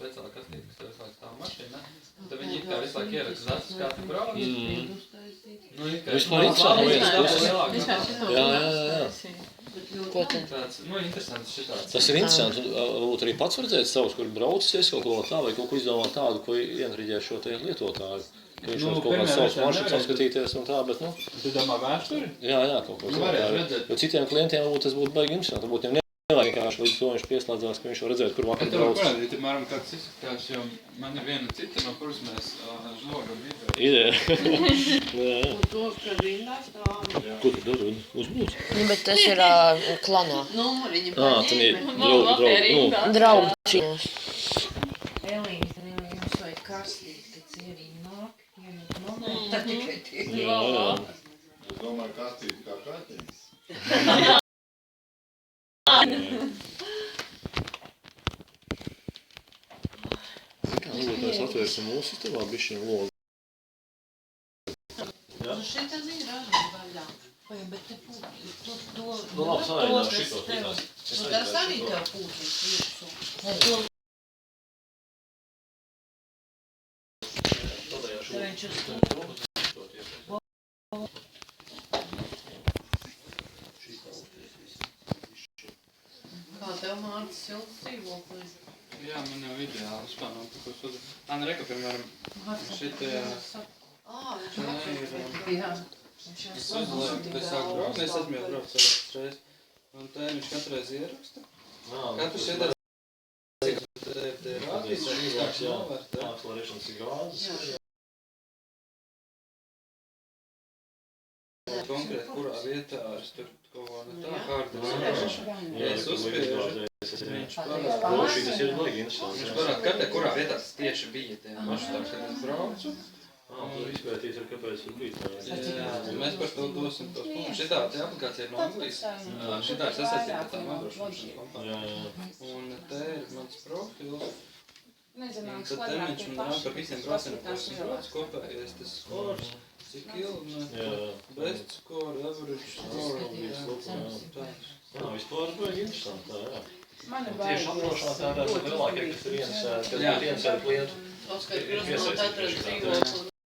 speciāli kastīti, kas tev visu laiku stāv mašīnā. Tad viņi it kā visu laiku ierakst uz acis, kā tu brauc. Nu, it kā vispār interesanti lietas puses. Jā. Ko tad? Tāds, nu, interesants šitāds. Tas ir interesanti. Varbūt arī pats var redzēt savus, kur braucis kaut ko tā, vai kaut ko izdomāt tādu, ko ienriģē šo te lietotāju. Ka viņš kaut kāds savus maršrutus atskatīties un tā, bet, nu... Tu domā vēsturi? Jā, kaut ko tādu. Jo citiem klientiem varbūt tas būtu baigi interesanti. Varbūt viņam nevajag vienkārši līdz to viņš pieslēdzās, ka viņš var redzēt, kur vakar brauc. Bet tev parādīt, apmēram kāds izskatās, jo man ir viena cita, no kuras mēs žlogam video. Ideja. Un to, ka rindā stāv. Ko tu dari? Uzbūs? Nu, bet tas ir klanā. Numuriņi Tad ir Draugu čīnos. Elīze, jums vajag kastīt, kad cieriņi nāk, ieņemt numuri, tad tikai tie. Jā. Es domāju, kastīt kā kārtības. Varbūt mēs atvērsim mūsu sistēmā bišķiņu logu. Nu šeit ir raža vaļā. Vai, bet te pūķi, to labi, sājiņā šitos tev. likās. Nu tas arī tev pūķis virsū. Te viņš ir stūri. Kā tev Mārcis silts dzīvoklis? Jā, man jau ideāli vispār nav tikos uz... Anna, reka, piemēram, šitajā... Jā. Es uzlēju, es sāku braukt, es esmu jau braukt savas reizes. Un te viņš katru reizi ieraksta. Katrs iedara... Te ir rādīs, un izstāks novērtē. Akcelerations ir grāzes. Konkrēti, kurā vietā es tur kaut ko ne tā kārtas. Ja es uzspiežu, viņš parāda. Tas ir baigi interesanti. Viņš parāda, katē, kurā vietā tas tieši bija tie maršrutā, kad es braucu. Tur izpētīt ar kāpēc tur bija tā. Jā, un mēs par to dosim tos punktus. Šitā te aplikācija ir no Anglijas. Šitā ir sasaistīta ar tām apdrošināšanas kompānijām. Un te ir mans profils. Un tad te viņš man nāk par visiem braucieniem, ko esmu braucis kopējais, tas skors, cik ilgi, best score, average score. Jā, vispār baigi interesanti, tā, jā. Man ir Tieši apdrošinātāji lielākie, kas ir viens klientu. Tos, ka ir pilsnot atrast dzīvokli.